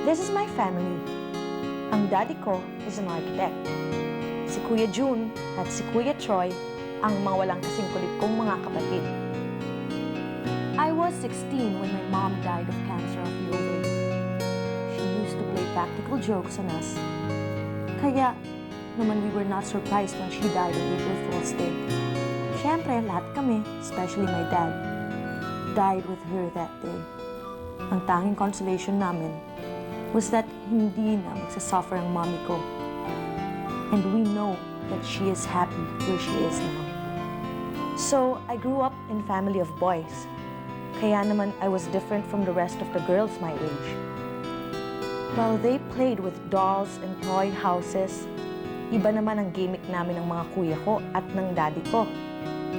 This is my family. Ang daddy ko is an architect. Si Kuya June at si Kuya Troy ang mga walang kasing kulit kong mga kapatid. I was 16 when my mom died of cancer of the ovary. She used to play practical jokes on us. Kaya naman we were not surprised when she died on April Fool's Day. Siyempre, lahat kami, especially my dad, died with her that day. Ang tanging consolation namin was that hindi na magsasuffer ang mommy ko. And we know that she is happy where she is now. So, I grew up in a family of boys. Kaya naman I was different from the rest of the girls my age. While they played with dolls and toy houses, iba naman ang gimmick namin ng mga kuya ko at ng daddy ko.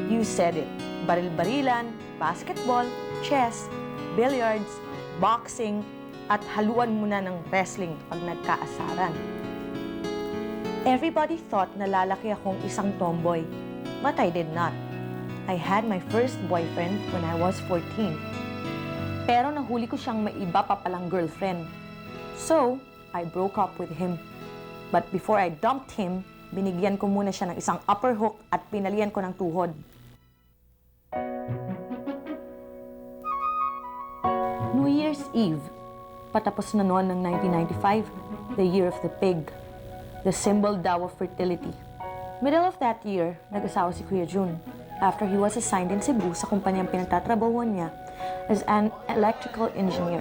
You said it. Baril-barilan, basketball, chess, billiards, boxing, at haluan muna ng wrestling pag nagkaasaran. Everybody thought na lalaki akong isang tomboy, but I did not. I had my first boyfriend when I was 14. Pero nahuli ko siyang may iba pa palang girlfriend. So, I broke up with him. But before I dumped him, binigyan ko muna siya ng isang upper hook at pinalian ko ng tuhod. New Year's Eve, patapos na noon ng 1995, the year of the pig, the symbol daw of fertility. Middle of that year, nag-asawa si Kuya June after he was assigned in Cebu sa kumpanyang pinagtatrabahuan niya as an electrical engineer.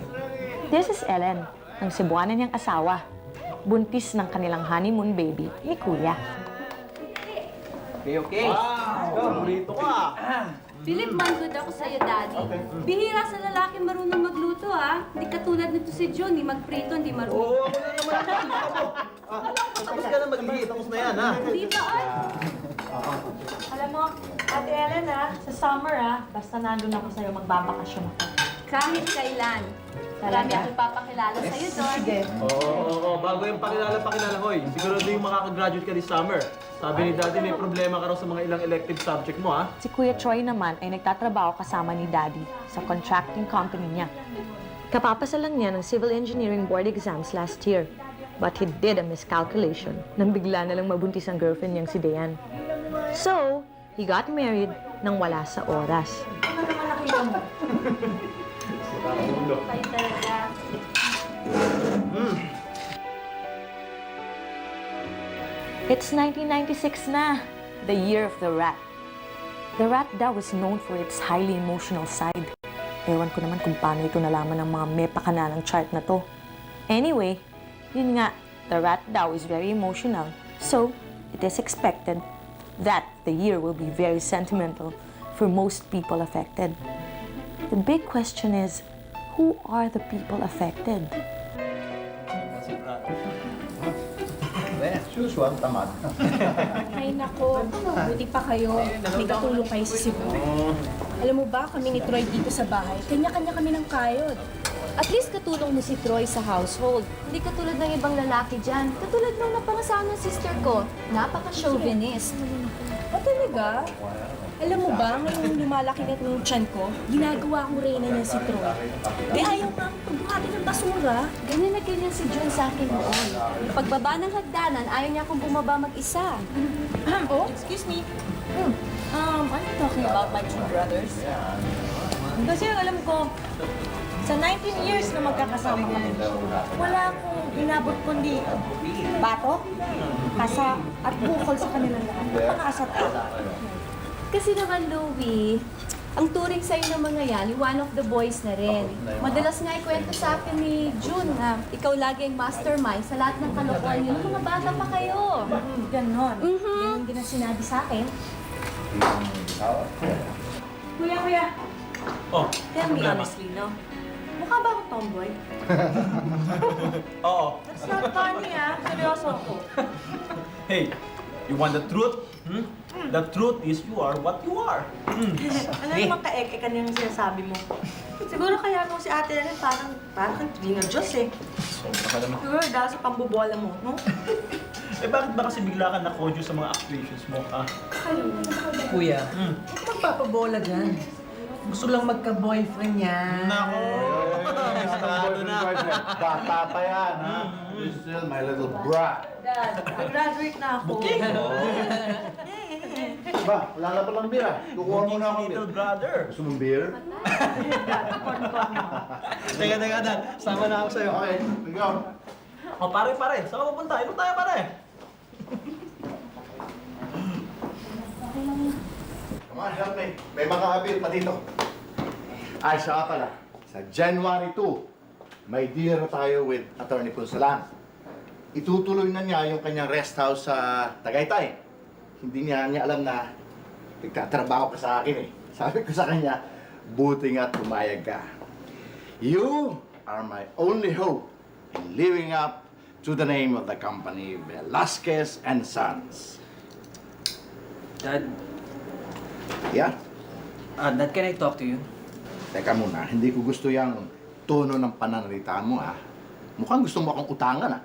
This is Ellen, ang Cebuanan niyang asawa, buntis ng kanilang honeymoon baby ni Kuya. Okay. Wow! Burrito ka! Philip, manggod ako sa'yo, Daddy. Bihira sa lalaki marunong magluto, ha? Hindi katulad nito si John, hindi magprito, hindi marunong. Oo, ako na naman ang tapos ka na mag-hit, tapos na yan, ha? Hindi ba, ay? Alam mo, Ate Ellen sa summer basta nandun ako sa'yo, magbabakasyon ako. Kahit kailan. Marami akong papakilala sa'yo, Don. Oo, bago yung pakilala, hoy. Siguro yung makakagraduate ka this summer. Sabi ni Daddy, may problema ka raw sa mga ilang elective subject mo, ha? Si Kuya Troy naman ay nagtatrabaho kasama ni Daddy sa contracting company niya. Kapapasa lang niya ng Civil Engineering Board exams last year. But he did a miscalculation nang bigla na lang mabuntis ang girlfriend niyang si Dayan. So, he got married nang wala sa oras. Ano naman nakita mo? Kayo talaga. It's 1996 na, the year of the rat. The rat daw was known for its highly emotional side. Ewan ko naman kung paano ito nalaman ng mga mepakana ng chart na to. Anyway, yun nga, the rat daw is very emotional. So, it is expected that the year will be very sentimental for most people affected. The big question is, who are the people affected? Usual, tamad. Ay nako, buti pa kayo. May katulong kayo sa Cebu. Alam mo ba, kami ni Troy dito sa bahay, kanya-kanya kami ng kayod. At least katulong mo si Troy sa household. Hindi katulad ng ibang lalaki dyan. Katulad nung napangasawa ng sister ko. Napaka-chauvinist. O talaga? Alam mo ba, ngayong lumalaki na yung tiyan ko, ginagawa kong reyna niya si Troy. Di ayaw nga akong pagbuhati ng basura. Ganyan na ganyan si John sa akin noon. Pagbaba ng hagdanan, ayaw niya akong bumaba mag-isa. Oh, excuse me. Are you talking about my two brothers? Kasi alam ko, sa 19 years na magkakasama kami, wala akong inabot kundi bato, kasa, at bukol sa kanilang lahat. Napakasat ako. Kasi naman, Louie, ang turing sa'yo ng mga yan, one of the boys na rin. Madalas nga ikwento sa akin ni June na ikaw lagi ang mastermind sa lahat ng kalokohan niyo. Nung mga bata pa kayo. Ganon. Ganon din ang sinabi sa akin. Kuya, Oh, tell me honestly, no? Mukha ba akong tomboy? Oo. That's not funny, Seryoso ako. Hey, you want the truth? The truth is you are what you are. Ano naman ka-ek-ekan yung sinasabi mo? Siguro kaya nung si Ate Ellen parang kang Trina Diyos So, baka naman. Siguro dahil sa pambobola mo, no? Eh, bakit ba kasi bigla ka na-conscious sa mga actuations mo, ha? Kuya, Magpapabola dyan. Gusto lang magka-boyfriend yan. Nako! Estado na. Bata pa yan, ha? You're still my little brat. Dad, graduate na ako. Ba, wala na palang beer, ah. Kukuha mo na akong beer. Little brother. Gusto mong beer? Teka, Dad. Sama na ako sa'yo. Okay, ikaw. O, pare. Saan ka pupunta? Inom tayo, pare. Come on, help me. May mga beer pa dito. Ay, siya pala. Sa January 2, may dinner na tayo with Attorney Punsalan. Itutuloy na niya yung kanyang rest house sa Tagaytay. Hindi niya alam na nagtatrabaho ka sa akin eh. Sabi ko sa kanya, buti nga pumayag ka. You are my only hope in living up to the name of the company, Velasquez and Sons. Dad, Yeah? Dad, can I talk to you? Teka muna, hindi ko gusto yung tono ng pananalita mo, ha? Mukhang gusto mo akong utangan, ha?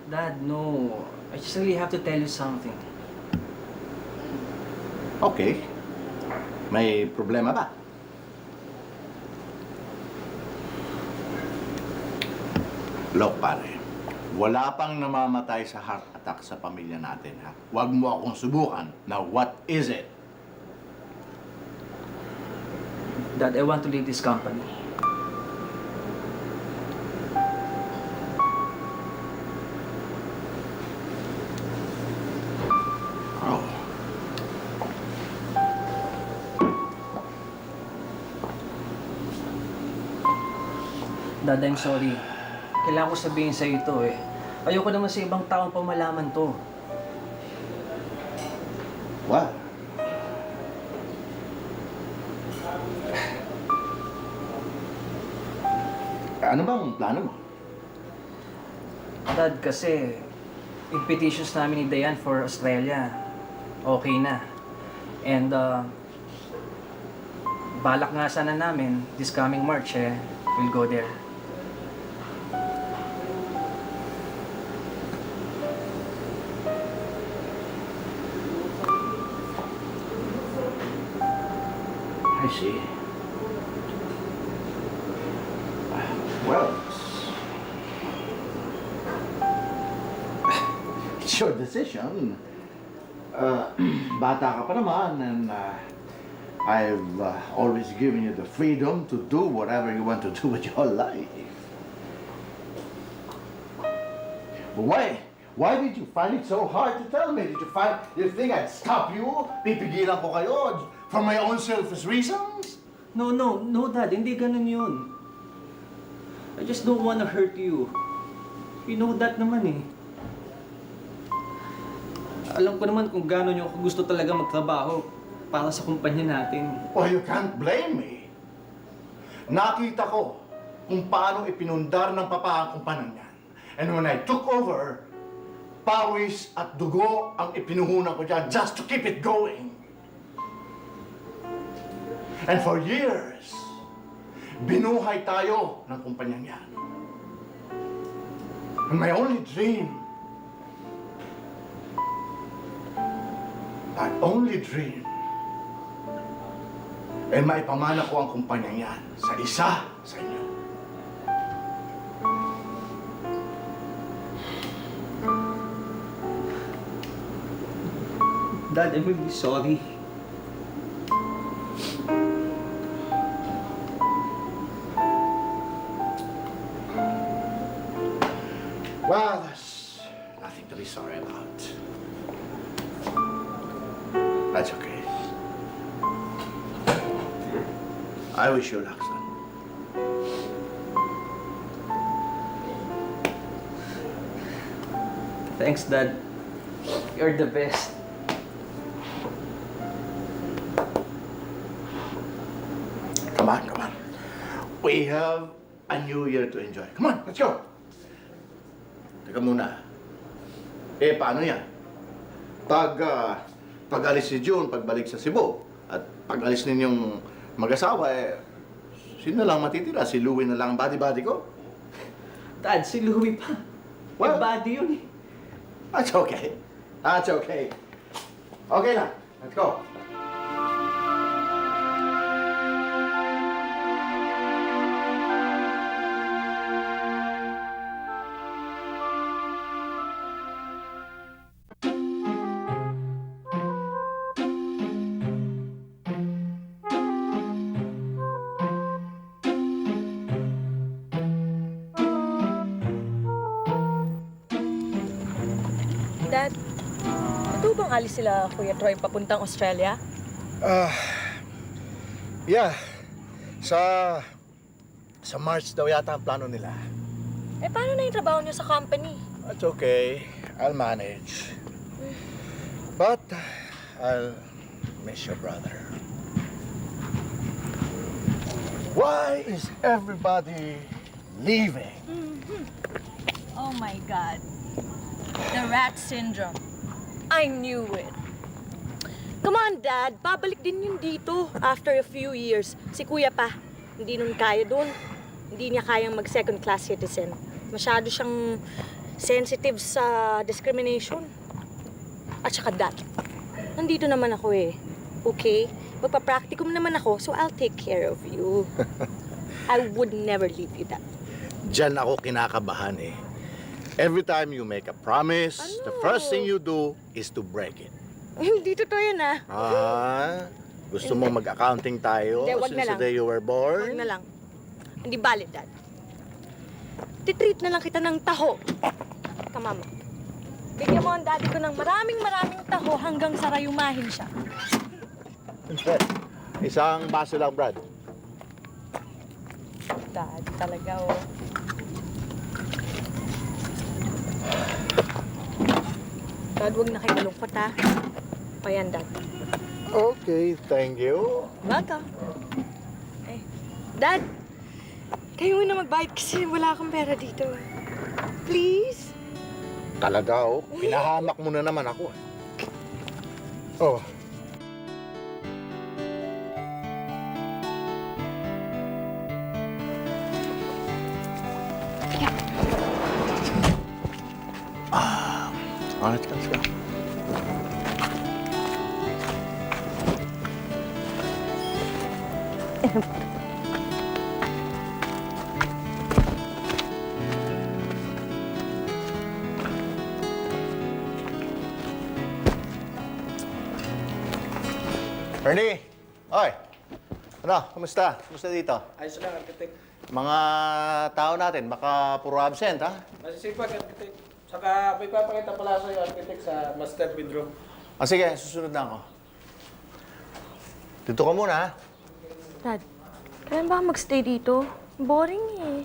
Dad, no. I just really have to tell you something. Okay. May problema ba? Look, pare. Wala pang namamatay sa heart attack sa pamilya natin, ha? Huwag mo akong subukan na what is it? Dad, I want to leave this company. Oh. Dad, I'm sorry. Kailangan ko sabihin sa ito eh. Ayoko naman sa ibang taong pa malaman to. What? Ano bang plano mo? Dad, kasi yung petitions namin ni Diane for Australia, okay na. And balak nga sana namin, this coming March we'll go there. I see. Well, it's your decision. Bata ka pa naman, and I've always given you the freedom to do whatever you want to do with your life. But why? Why did you find it so hard to tell me? Did you think I'd stop you? Pipigilan ko kayo for my own selfish reasons? No, Dad, hindi ganun yun. I just don't wanna hurt you. You know that naman eh. Alam ko naman kung gano'n yung gusto talaga magtrabaho para sa kumpanya natin. Well, you can't blame me. Nakita ko kung paano ipinundar ng papa ang kumpanya niyan. And when I took over, pawis at dugo ang ipinuhunan ko dyan just to keep it going. And for years, binuhay tayo ng kumpanyang yan. And my only dream, ay maipamana ko ang kumpanyang yan sa isa sa inyo. Dad, I'm really sorry. Well, there's nothing to be sorry about. That's okay. I wish you luck, son. Thanks, Dad. You're the best. Come on. We have a new year to enjoy. Come on, let's go. Teka muna. Paano yan? Pag alis si June, pagbalik sa Cebu, at pag alis ninyong mag-asawa, sino lang matitira? Si Louie na lang ang body-body ko? Dad, si Louie pa. Well, Yung body yun eh. That's okay. That's okay. Okay na. Let's go. Dad, ito bang alis sila Kuya Troy papuntang Australia? Yeah. Sa March daw yata ang plano nila. Eh, paano na yung trabaho niyo sa company? That's okay. I'll manage. But I'll miss your brother. Why is everybody leaving? Oh my God. The rat syndrome. I knew it. Come on, Dad. Babalik din yun dito after a few years. Si Kuya pa. Hindi nun kaya doon. Hindi niya kayang mag-second class citizen. Masyado siyang sensitive sa discrimination. At saka, Dad, nandito naman ako eh. Okay? Magpa-practicum naman ako, so I'll take care of you. I would never leave you, Dad. Diyan ako kinakabahan eh. Every time you make a promise, the first thing you do is to break it. Hindi totoo yan, ah. Gusto mo mag-accounting tayo Hindi, wag na since the lang. day you were born? Huwag na lang. Hindi valid, Dad. Titreat na lang kita ng taho. Kamama. Bigyan mo ang daddy ko ng maraming taho hanggang sa rayumahin siya. Brad, isang baso lang, Brad. Dad, talaga, oh. Dad, huwag na kayo malungkot, ha? O yan, Dad. Okay, thank you. Welcome. Eh, Dad, kayo na magbayad kasi wala akong pera dito. Please? Talaga, oh. Pinahamak mo na naman ako. Oh. Let's go. Ernie! Oy! Ano? Kumusta? Kumusta dito? Ayos lang, architect. Mga tao natin, baka puro absent, ha? Masisipag, architect. Saka may papakita pala sa'yo, architect, sa master bedroom. Sige, susunod na ako. Dito ka muna, ha? Dad, kailan ba magstay dito? Boring eh.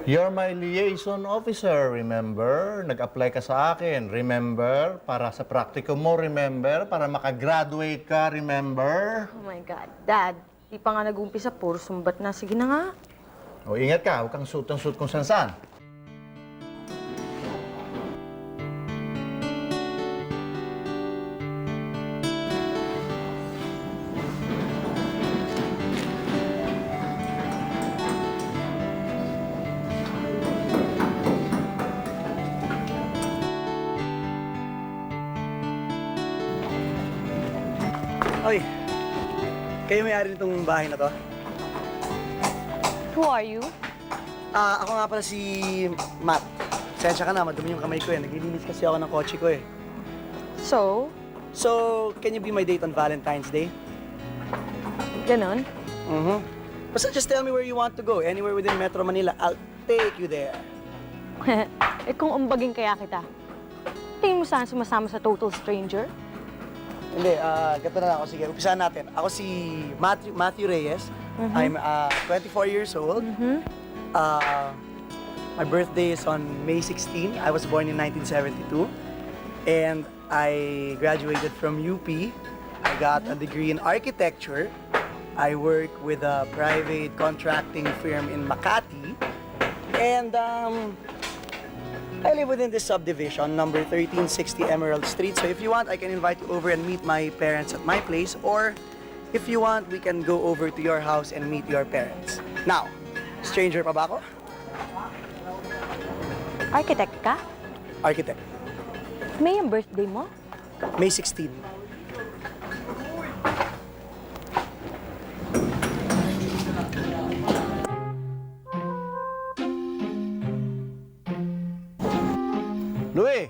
You're my liaison officer, remember? Nag-apply ka sa akin, remember? Para sa practicum mo, remember? Para makagraduate ka, remember? Oh my God, Dad, di pa nga nag-umpisa, puro sumbat na. Sige na nga. O, ingat ka, huwag kang suit ang suit kung saan-saan. Oy, kayo may-ari nitong bahay na to? Who are you? Ako nga pala si Matt. Sensya ka na, madumi yung kamay ko eh. Naglilinis kasi ako ng kotse ko eh. So, So, can you be my date on Valentine's Day? ganon? Basta just tell me where you want to go. Anywhere within Metro Manila, I'll take you there. Eh kung umbagin kaya kita, tingin mo saan sumasama sa total stranger? Hindi, ganito na lang ako. Sige, umpisahan natin. Ako si Matthew Reyes. I'm 24 years old. My birthday is on May 16. I was born in 1972. And I graduated from UP. I got a degree in architecture. I work with a private contracting firm in Makati. And I live within this subdivision, number 1360 Emerald Street. So if you want, I can invite you over and meet my parents at my place. Or if you want, we can go over to your house and meet your parents. Now, stranger pa ba ako? Architect ka? Architect. May ang birthday mo? May 16. Louie!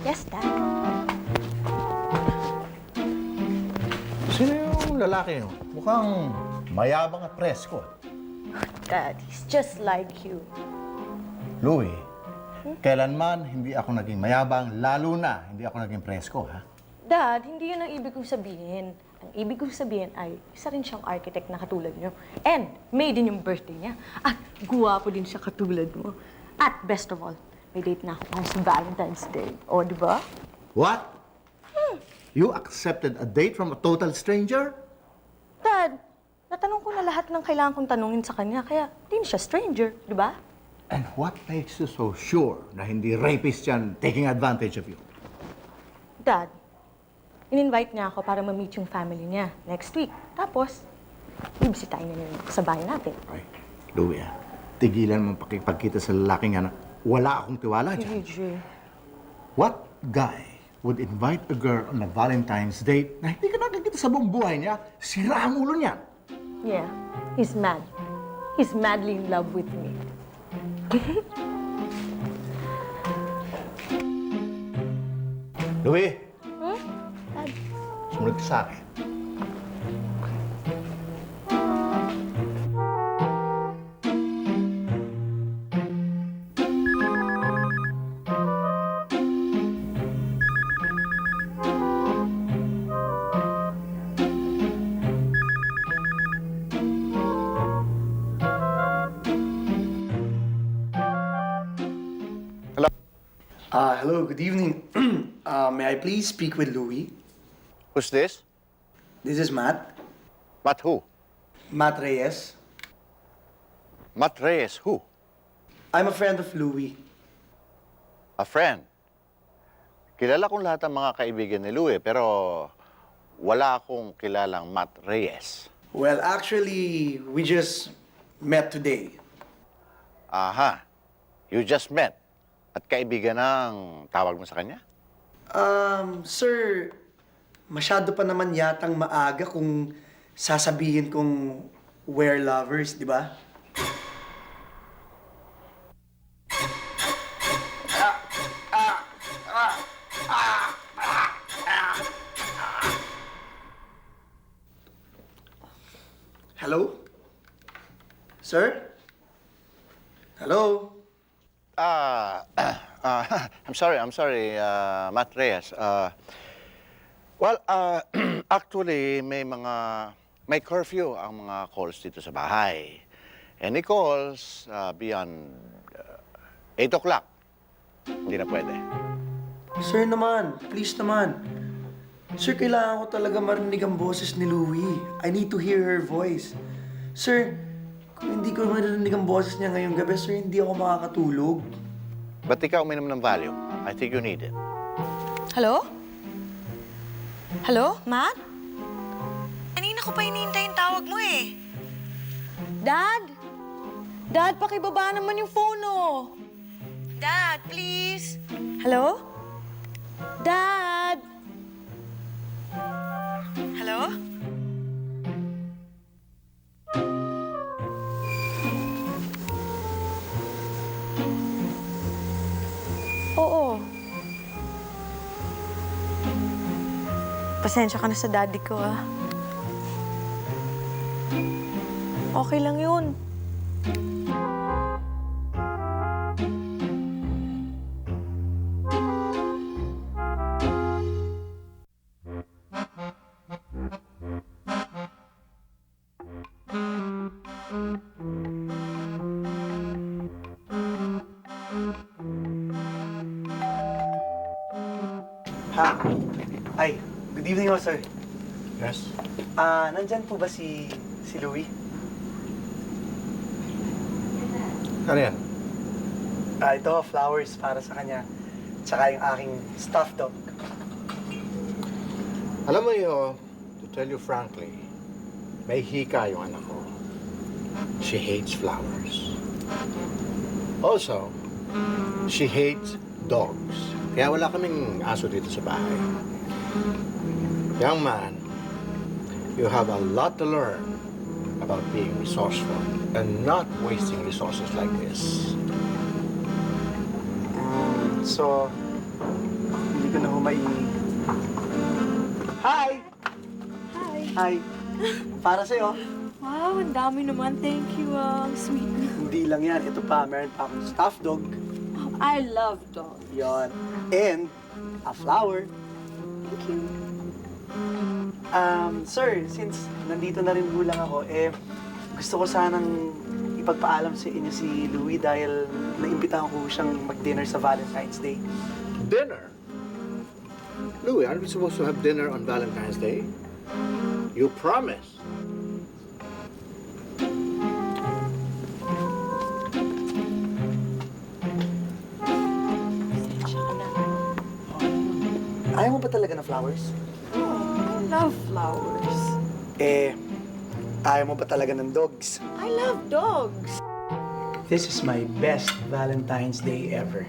Yes, Dad. Sino yung lalaki yun? Mukhang Mayabang at presko. Dad, he's just like you. Louie, kailanman hindi ako naging mayabang, lalo na hindi ako naging presko, ha? Dad, hindi yun ang ibig kong sabihin. Ang ibig kong sabihin ay, isa rin siyang architect na katulad niyo. And May din yung birthday niya. At guwapo din siya katulad mo. At best of all, may date na ako ngayon sa Valentine's Day. O, di ba? What? You accepted a date from a total stranger? Dad, natanong ko na lahat ng kailangan kong tanungin sa kanya, kaya di na siya stranger, di ba? And what makes you so sure na hindi rapist yan taking advantage of you? Dad, in-invite niya ako para ma-meet yung family niya next week. Tapos, bibisitahin niya yun sa bahay natin. Ay, Louie, tigilan mo pakipagkita sa lalaking yan. Wala akong tiwala dyan. AJ. What guy would invite a girl on a Valentine's date na hindi ka nakikita sa buong buhay niya? Sira ang ulo niya. Yeah, he's mad. He's madly in love with me. Louie, sumunod ka sa akin. Hello, good evening. May I please speak with Louie? Who's this? This is Matt. Matt who? Matt Reyes. Matt Reyes who? I'm a friend of Louie. A friend. Kilala kong lahat ng mga kaibigan ni Louie, pero wala akong kilalang Matt Reyes. Well, actually, we just met today. Aha. You just met. At kaibigan ang tawag mo sa kanya? Sir, masyado pa naman yatang maaga kung sasabihin kong we're lovers, di ba? Hello? Sir? Hello? I'm sorry, Matt Reyes. Actually, may curfew ang mga calls dito sa bahay. Any calls beyond 8 o'clock, hindi na pwede. Sir naman, please naman. Sir, kailangan ko talaga marinig ang boses ni Louie. I need to hear her voice. Sir, kung hindi ko marinig ang boses niya ngayong gabi, sir, hindi ako makakatulog. Ba't ikaw uminom ng Valium? I think you need it. Hello? Hello, Matt? Kanina ko pa hinihintay yung tawag mo eh. Dad? Dad, pakibaba naman yung phone, oh. Dad, please. Hello? Dad? Hello? Oo. Pasensya ka na sa daddy ko, ah. Okay lang yun. Ha? Ay, good evening ho, sir. Yes? Nandyan po ba si Louie? Ano yan? Ito, flowers para sa kanya. Tsaka yung aking stuffed dog. Alam mo yun, to tell you frankly, may hika yung anak ko. She hates flowers. Also, she hates dogs. Kaya wala kaming aso dito sa bahay. Young man, you have a lot to learn about being resourceful and not wasting resources like this. So, hindi ko na humay... Hi! Hi! Hi! Para sa'yo. Wow, ang dami naman. Thank you. Ang sweet niyo. Hindi lang yan. Ito pa, meron pa akong stuffed dog. I love dogs. Yon. And a flower. Thank you. Sir, since nandito na rin lang ako, gusto ko sanang ipagpaalam sa inyo si Louie dahil naimbitahan ko siyang mag-dinner sa Valentine's Day. Dinner? Louie, aren't we supposed to have dinner on Valentine's Day? You promised. Ayaw mo ba talaga na flowers? I love flowers. Ayaw mo ba talaga ng dogs? I love dogs. This is my best Valentine's Day ever.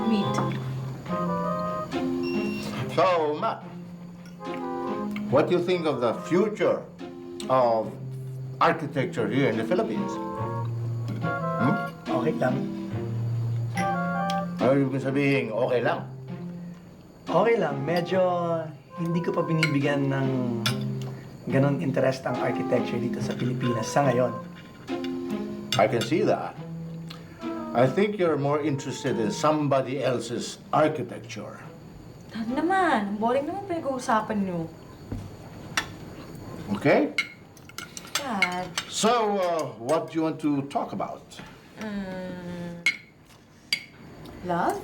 Me too. So, Matt, what do you think of the future of architecture here in the Philippines? Okay lang. Ano yung sabihin, okay lang? Okay lang. Medyo hindi ko pa binibigyan ng ganon interest ang architecture dito sa Pilipinas sa ngayon. I can see that. I think you're more interested in somebody else's architecture. Dad naman, boring naman pinag-uusapan niyo. Okay? Dad. So, what do you want to talk about? Love?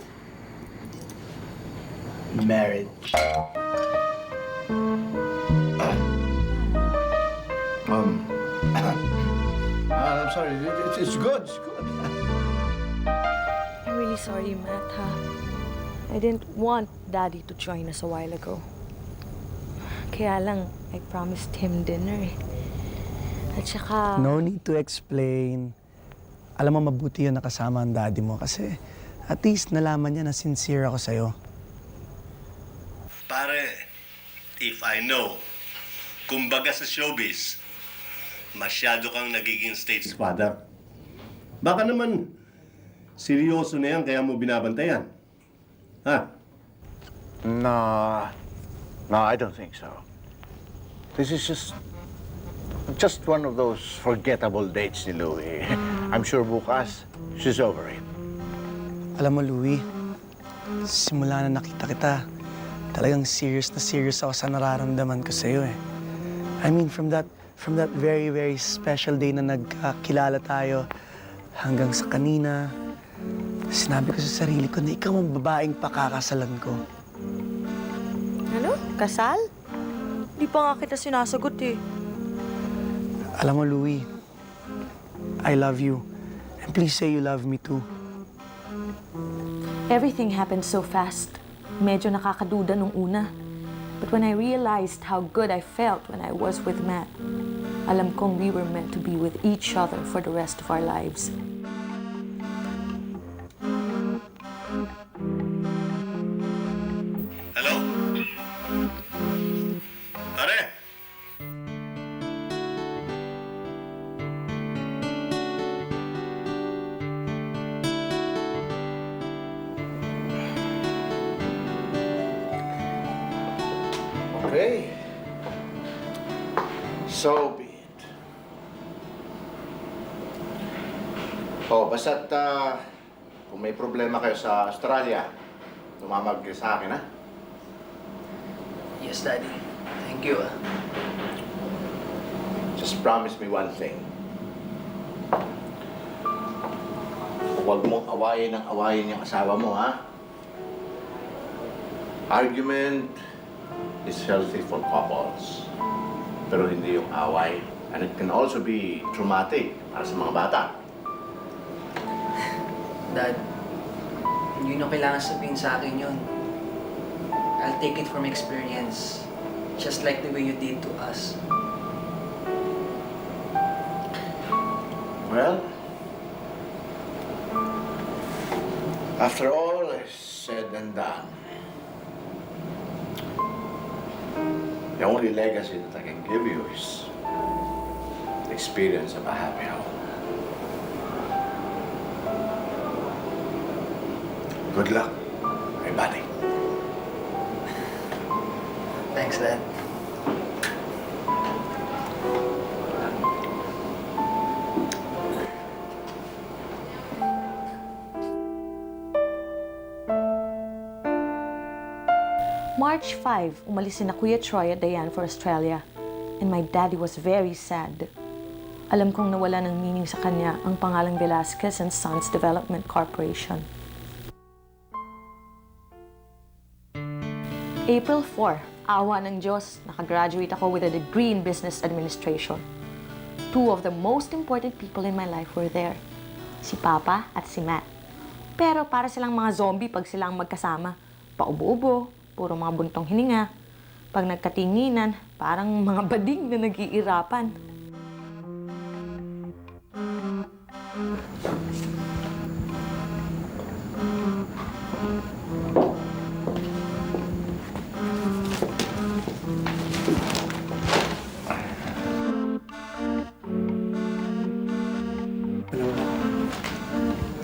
Marriage. I'm sorry, it's good, it's good. I'm really sorry, Matt, ha? I didn't want Daddy to join us a while ago. Kaya lang, I promised him dinner eh. At saka... No need to explain. Alam mo, mabuti yun nakasama ang daddy mo kasi at least nalaman niya na sincere ako sa'yo. Pare, if I know, kumbaga sa showbiz, masyado kang nagiging stage father. Baka naman, seryoso na yan kaya mo binabantayan. Ha? No, no, I don't think so. This is just one of those forgettable dates ni Louie. I'm sure bukas, she's over it. Alam mo, Louie, simula na nakita kita, talagang serious na serious ako sa nararamdaman ko sa'yo eh. I mean, from that very, very special day na nagkakilala tayo hanggang sa kanina, sinabi ko sa sarili ko na ikaw ang babaeng pakakasalan ko. Ano? Kasal? Di pa nga kita sinasagot eh. Alam mo, Louie, I love you. And please say you love me too. Everything happened so fast. Medyo nakakaduda nung una. But when I realized how good I felt when I was with Matt, alam kong we were meant to be with each other for the rest of our lives. Hello? Pare? Okay. So be it. Oh, basta't kung may problema kayo sa Australia, tumamag kayo sa akin, ha? Yes, Daddy. Thank you. Just promise me one thing. Huwag mong awayin ang awayin yung asawa mo, ha? Argument is healthy for couples. Pero hindi yung away. And it can also be traumatic para sa mga bata. Dad, hindi nyo kailangan sabihin sa akin yun. I'll take it from experience. Just like the way you did to us. Well, after all is said and done, the only legacy that I can give you is the experience of a happy home. Good luck, my buddy. Thanks, Dad. March 5, umalis sina Kuya Troy at Diane for Australia. And my daddy was very sad. Alam kong nawala ng meaning sa kanya ang pangalang Velasquez and Sons Development Corporation. April 4, awa ng Diyos, nakagraduate ako with a degree in Business Administration. Two of the most important people in my life were there. Si Papa at si Matt. Pero para silang mga zombie pag silang magkasama. Paubo-ubo, puro mga buntong hininga. Pag nagkatinginan, parang mga bading na nag-iirapan.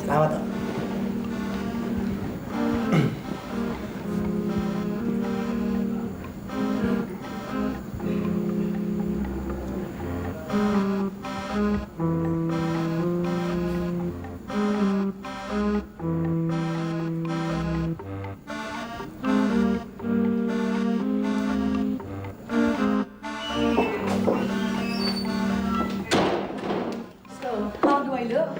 Salamat ah. So, how do I look?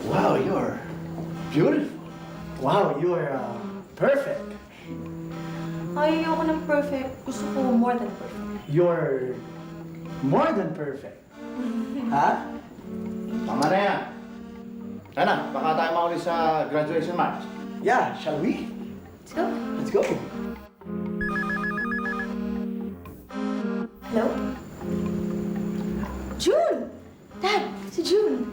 Wow, you're beautiful. Wow, you're perfect. Ay, ayoko ng perfect. Gusto ko more than perfect. You're more than perfect. Ha? Tama na yan. Ano, baka tayo mauli sa graduation march. Yeah, shall we? Let's go. Let's go. Hello? June! Dad, si June.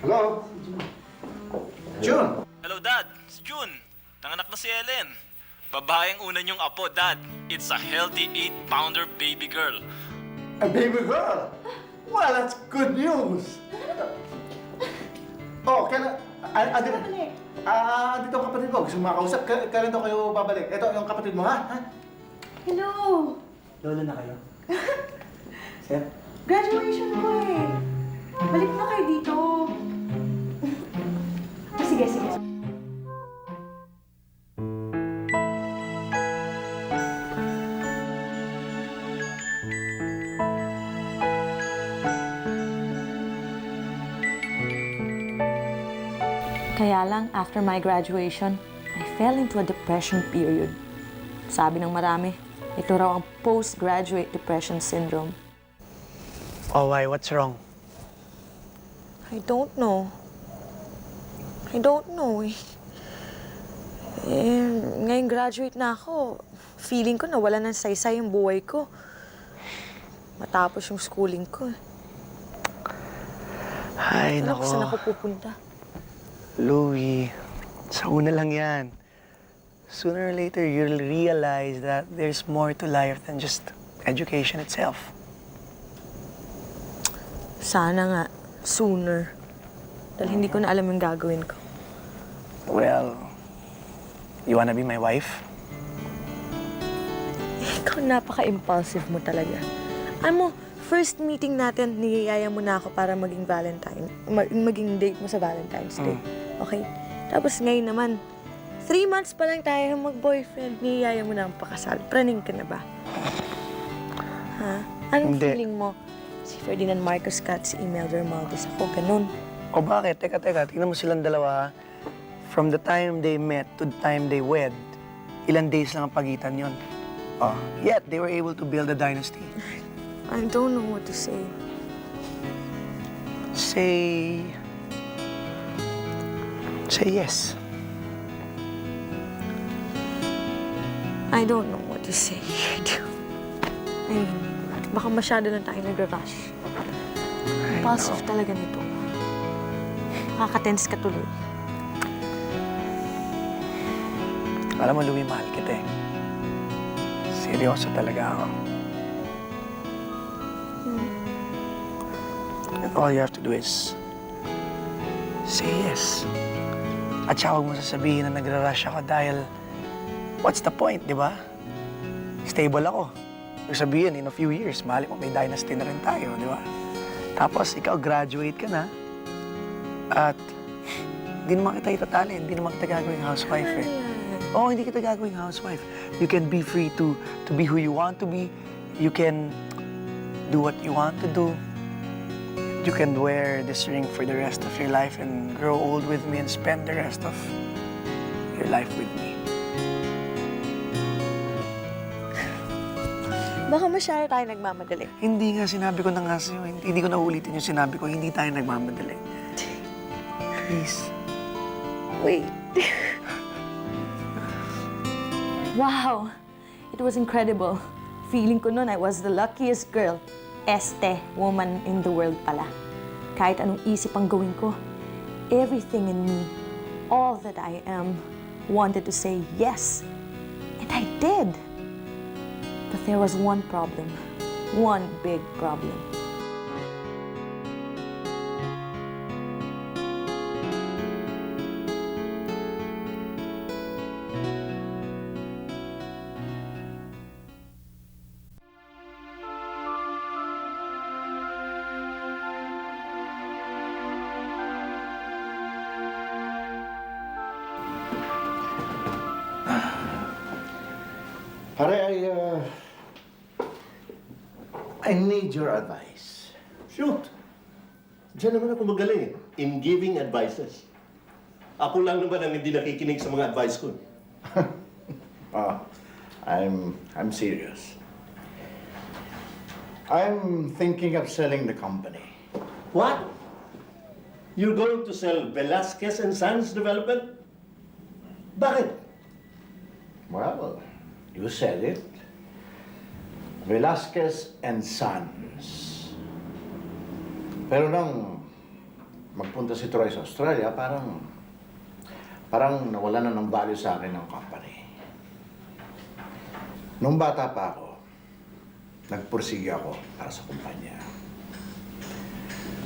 Hello? June. Hello, Dad. Si June. Nanganak na si Ellen. Babaeng una niyong apo, Dad. It's a healthy 8-pounder baby girl. A baby girl. Well, that's good news. Oh, kailan... dito ang kapatid mo. Gusto mo makausap? Kailan daw kayo babalik? Ito yung kapatid mo, ha? Hello! Lolo na kayo? Sir? Graduation ko eh. Balik na kayo dito. Sige, sige. Kaya lang, after my graduation, I fell into a depression period. Sabi ng marami, ito raw ang postgraduate depression syndrome. Oh, why? What's wrong? I don't know. I don't know eh. Ngayon graduate na ako. Feeling ko nawala ng saysay yung buhay ko. Matapos yung schooling ko eh. Ay, Ano nako. kung saan ako pupunta? Louie, sa una lang yan. Sooner or later, you'll realize that there's more to life than just education itself. Sana nga, sooner. Dahil hindi ko na alam yung gagawin ko. Well, you wanna be my wife? Ikaw, napaka-impulsive mo talaga. Ano, first meeting natin, niyayaya mo na ako para maging maging date mo sa Valentine's Day. Okay? Tapos ngayon naman, 3 months pa lang tayo mag-boyfriend, niyayaya mo na ang pakasal. Praning ka na ba? Ha? Anong Hindi. feeling mo? Si Ferdinand Marcos Cat, si Imelda Romualdez ako, ganun. O bakit? Teka. Tingnan mo silang dalawa. From the time they met to the time they wed, ilang days lang ang pagitan yon. Oh, yet they were able to build a dynasty. I don't know what to say. Say yes. I don't know what to say. I mean, baka masyado lang tayo nag-rush. Impulsive talaga nito. Nakaka-tense ka tuloy. Alam mo, Louie, mahal kita eh. Seryoso talaga ako. And all you have to do is say yes. At saka huwag mo sasabihin na nagra-rush ako dahil what's the point, di ba? Stable ako. Ibig sabihin, in a few years, mahal mo, may dynasty na rin tayo, di ba? Tapos, ikaw, graduate ka na, At hindi naman kita itatali, hindi naman kita gagawing housewife eh. Oo, hindi kita gagawing housewife. You can be free to be who you want to be. You can do what you want to do. You can wear this ring for the rest of your life and grow old with me and spend the rest of your life with me. Baka masyado tayo nagmamadali. Hindi nga, sinabi ko na nga sa'yo. Hindi ko na ulitin yung sinabi ko. Hindi tayo nagmamadali. Please. Wait. Wow! It was incredible. Feeling ko noon I was the luckiest girl. Woman in the world pala. Kahit anong isip ang gawin ko, everything in me, all that I am, wanted to say yes. And I did. But there was one problem. One big problem. Pare, I need your advice. Shoot! Diyan naman ako magaling in giving advices. Ako lang naman ang hindi nakikinig sa mga advice ko. I'm serious. I'm thinking of selling the company. What? You're going to sell Velasquez and Sons Development? Bakit? Well, you said it. Velasquez and Sons. Pero nang magpunta si Troy sa Australia, parang nawala na ng value sa akin ng company. Nung bata pa ako, nagpursige ako para sa kumpanya.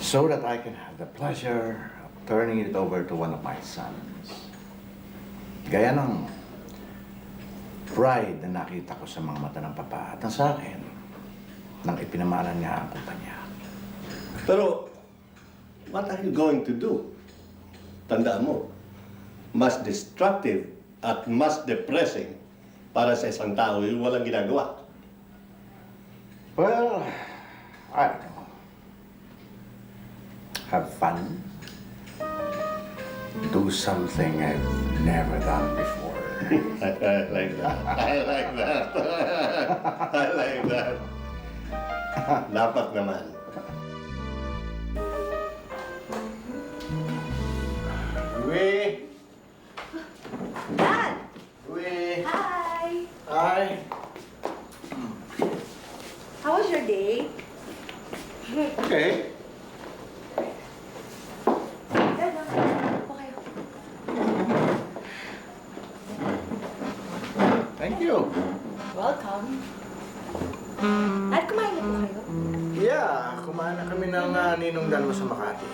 So that I can have the pleasure of turning it over to one of my sons. Gaya ng pride na nakita ko sa mga mata ng papa at sa akin nang ipinamalan niya ang kumpanya. Pero, what are you going to do? Tandaan mo, mas destructive at mas depressing para sa isang tao yung walang ginagawa. Well, I don't know. Have fun. Do something I've never done before. I like that. I like that. I like that. Dapat naman. Uy! Dad! Uy! Hi! Hi! How was your day? Okay. Dad, po kayo. Thank you. Welcome. Dad, kumain na po kayo? Yeah, kumain na kami ng ninong Dan mo sa Makati.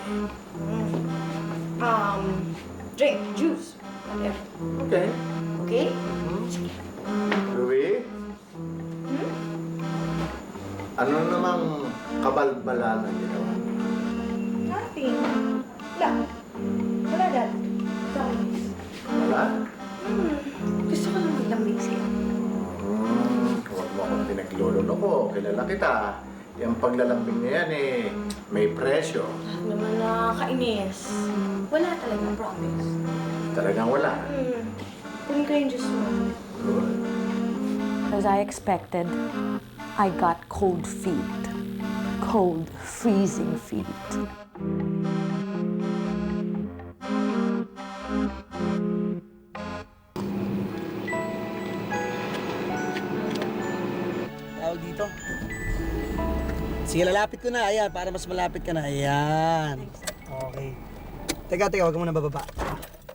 Drink, juice, whatever. Okay. Okay? Louie? Ano namang kabalbalan ang ginawa? Nothing. Wala. Wala, Dad. Promise. Wala? Gusto ko lang maglambing sa'yo. Huwag mo akong pinaglulolo ko. Kilala kita. Yung paglalambing niya yan may presyo. Lahat naman nakakainis. Wala talaga, promise. Talagang wala. Kunin ko yung juice mo. Good. As I expected, I got cold feet. Cold, freezing feet. Tawag dito. Sige, lalapit ko na. Ayan, para mas malapit ka na. Ayan. Okay. Teka, huwag ka muna bababa.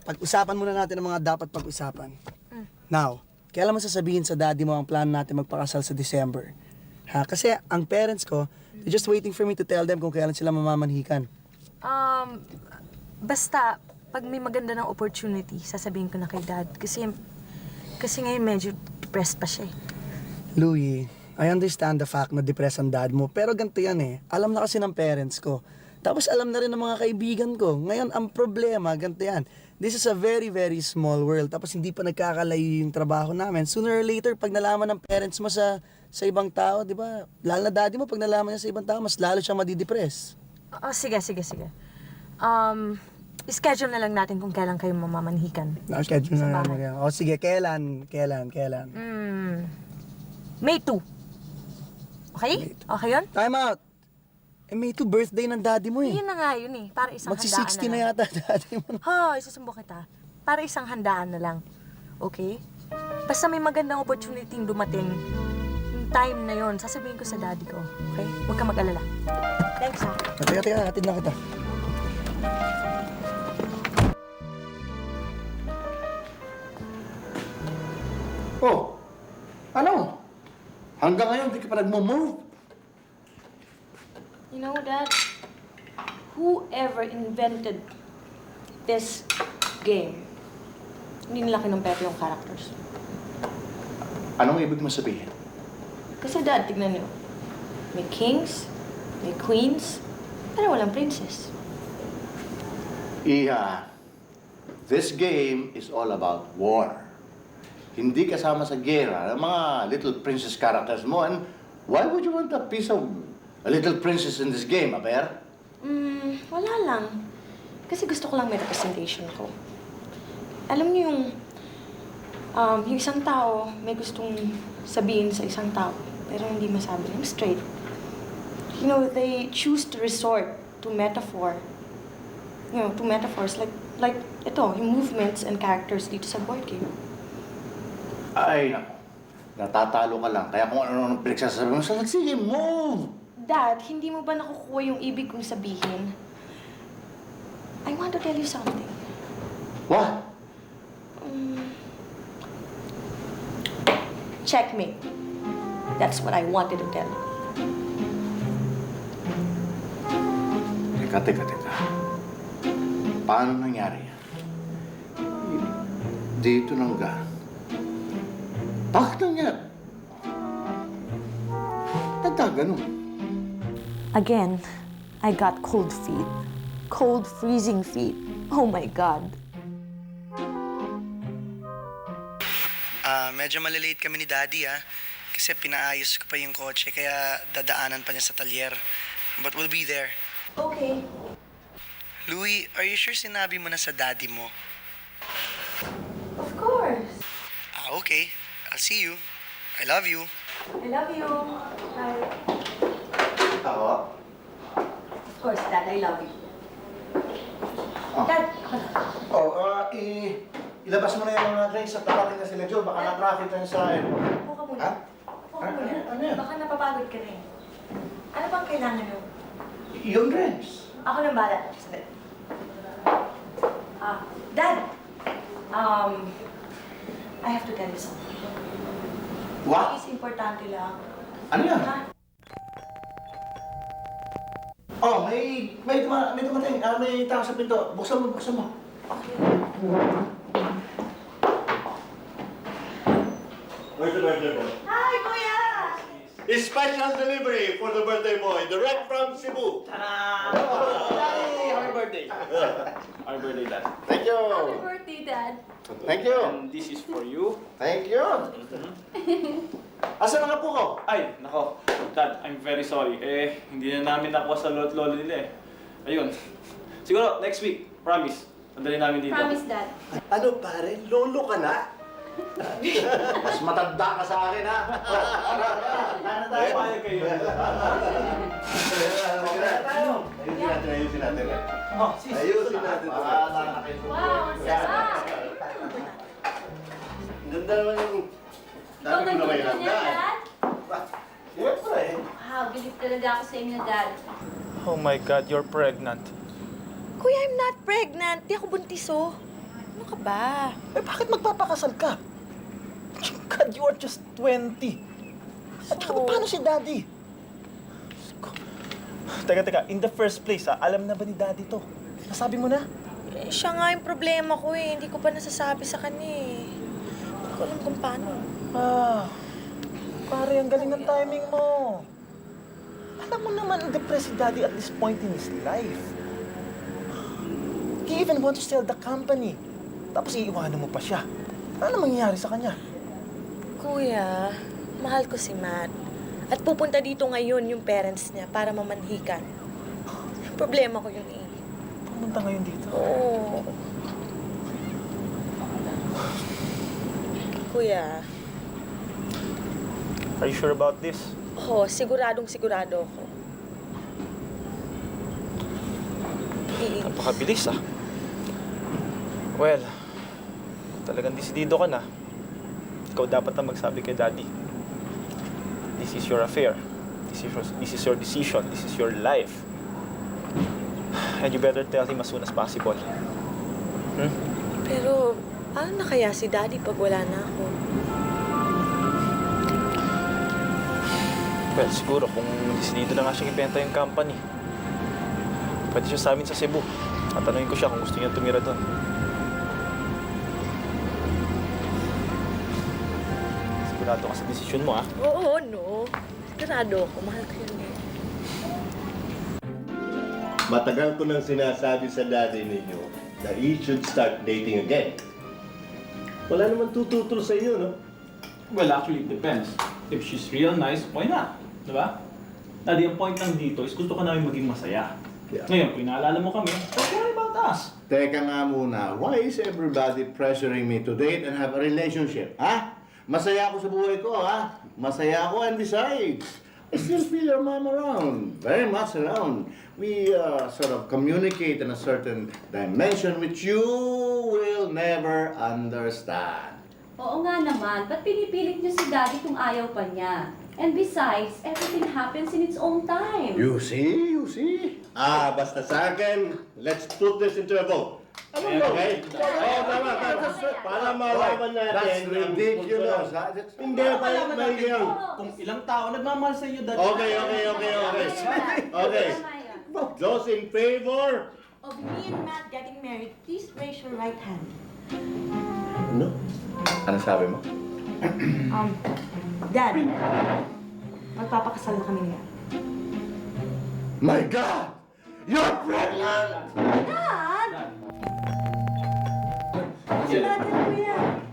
Pag-usapan muna natin ang mga dapat pag-usapan. Now, kailan mo sasabihin sa daddy mo ang plano natin magpakasal sa December? Ha? Kasi ang parents ko, they're just waiting for me to tell them kung kailan sila mamamanhikan. Basta, pag may maganda ng opportunity, sasabihin ko na kay dad. Kasi ngayon medyo depressed pa siya eh. Louie, I understand the fact na depressed ang dad mo, pero ganito yan eh. Alam na kasi ng parents ko Tapos alam na rin ng mga kaibigan ko. Ngayon, ang problema, ganito yan. This is a very, very small world. Tapos hindi pa nagkakalayo yung trabaho namin. Sooner or later, pag nalaman ng parents mo sa ibang tao, di ba? Lalo na daddy mo, pag nalaman niya sa ibang tao, mas lalo siya madidepress. Sige. Schedule na lang natin kung kailan kayo mamamanhikan. Schedule na Sa lang. bahay. O sige, kailan? May 2. Okay? Okay yun? Time out! May 2 birthday ng daddy mo Yun na nga yun eh. Para isang handaan Magsi-60 na lang. yata daddy mo. Isusumbong kita. Para isang handaan na lang. Okay? Basta may magandang opportunity dumating, yung time na yon, sasabihin ko sa daddy ko. Okay? Huwag ka mag-alala. Thanks, ha? Teka, hatid na kita. Oh, ano? Hanggang ngayon, di ka pa nagmo-move. You know, Dad, whoever invented this game, hindi nila kinumpete yung characters. Anong ibig mo sabihin? Kasi Dad, tignan niyo. May kings, may queens, pero walang princess. Iha, this game is all about war. Hindi kasama sa gera ng mga little princess characters mo. And why would you want a piece of a little princess in this game, Aber? Wala lang. Kasi gusto ko lang may representation ko. Alam niyo yung isang tao may gustong sabihin sa isang tao, pero hindi masabi ng straight. You know, they choose to resort to metaphor. You know, to metaphors like ito, yung movements and characters dito sa board game. Ay, naku. Natatalo ka lang. Kaya kung ano-ano pinagsasabi mo, sige, move! Dad, hindi mo ba nakukuha yung ibig kong sabihin? I want to tell you something. What? Checkmate. That's what I wanted to tell you. Teka. Paano nangyari yan? Dito nang ga. Bakit nangyari? Nagkaganon. Again, I got cold feet. Cold, freezing feet. Oh my God. Medyo malilate kami ni daddy kasi pinaayos ko pa yung kotse kaya dadaanan pa niya sa talyer. But we'll be there. Okay. Louie, are you sure sinabi mo na sa daddy mo? Of course. Okay. I'll see you. I love you. I love you. Bye. Ako? Of course, Dad, I love you. Dad, Ilabas mo na yung mga drinks at narating na sila, Joe. Baka na-traffic na sa airport. upo ka muna. Ha? Upo ka muna. Ano yan? Baka napapagod ka rin. Ano bang kailangan mo? Yung drinks. Ako nang balat. Sabi. Dad! I have to tell you something. What? Please, importante lang. Ano yan? Ha? Oh, may dumating. May tao sa pinto. Buksan mo. Okay. Where's the birthday boy? Hi, Kuya! Special delivery for the birthday boy, direct from Cebu. Happy birthday! Happy birthday, Dad. Thank you. Happy birthday, Dad. Thank you. And this is for you. Thank you. Asan ang apo ko? Ay, nako. Dad, I'm very sorry. Hindi na namin nakuha sa lolo nila Ayun. Siguro, next week. Promise. Sandali namin dito. Promise, Dad. Ano pare, lolo ka na? Mas matanda ka sa akin, ha? Payag kayo. Ayusin natin. Oh, sis. Ayusin natin. Wow, ang sarap! Ganda naman yung... Ikaw nagluto niya, Dad? Siyempre. Wow, bilib talaga ako sa inyo, Dad. Oh my God, you're pregnant. Kuya, I'm not pregnant. Di ako buntis, oh. Ano ka ba? Bakit magpapakasal ka? God, you are just 20. At saka paano si Daddy? Teka, in the first place, alam na ba ni Daddy to? Nasabi mo na? Siya nga yung problema ko eh. Hindi ko pa nasasabi sa kanya eh. Hindi ko alam kung paano. Pare, ang galing ng timing mo. Alam mo naman, depressed si Daddy at this point in his life. He even wants to sell the company. Tapos iiwanan mo pa siya. Ano mangyayari sa kanya? Kuya, mahal ko si Matt. At pupunta dito ngayon yung parents niya para mamanhikan. Problema ko yun eh. Pumunta ngayon dito. Oo. Kuya, Are you sure about this? siguradong sigurado ako. Napakabilis ah. Well, talagang desidido ka na. Ikaw dapat na magsabi kay Daddy. This is your affair. This is your decision. This is your life. And you better tell him as soon as possible. Pero, paano na kaya si Daddy pag wala na ako? Well, siguro kung desidido na nga siyang ibenta yung company, pwede siya sa amin sa Cebu. Tatanungin ko siya kung gusto niya tumira doon. Sigurado ka sa desisyon mo, ah. Oo, no. Sigurado ako. Mahal ko yun eh. Matagal ko nang sinasabi sa daddy ninyo na he should start dating again. Wala naman tututol sa inyo, no? Well, actually, it depends. If she's real nice, why not? Diba? Daddy, ang point lang dito is gusto ka namin maging masaya. Yeah. Ngayon, kung inaalala mo kami, don't worry about us. Teka nga muna, why is everybody pressuring me to date and have a relationship? Ha? Masaya ako sa buhay ko, ha? Masaya ako, and besides, I still feel your mom around. Very much around. We sort of communicate in a certain dimension which you will never understand. Oo nga naman, ba't pinipilit niyo si Daddy kung ayaw pa niya? And besides, everything happens in its own time. You see? You see? Basta sa akin, let's put this into a vote. Ano ba? Okay? Oo, tama. Para malaman natin. That's ridiculous, ha? Hindi, may yan. Kung ilang tao nagmamahal sa iyo, Daddy. Okay. Okay. Those in favor? Of me and Matt getting married, please raise your right hand. No. Ano sabi mo? Dad, magpapakasal na kami niya. My God! You're pregnant! Dad! Kasi natin ko yan.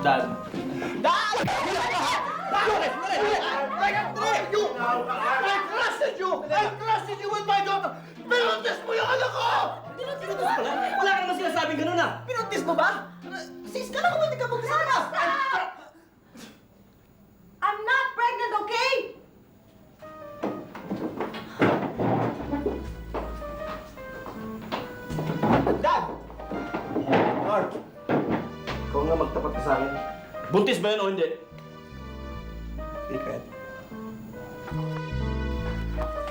Dad. I trusted you with my daughter! Pinuntis mo yung anak ko! Pinuntis mo? Wala ka naman sinasabing ganun ah! Pinuntis mo ba? Sis, kala ko ba hindi ka buntis na? I'm not pregnant, okay? Dad! Mark, ikaw nga magtapat ka sa akin. Buntis ba yun o hindi? Secret.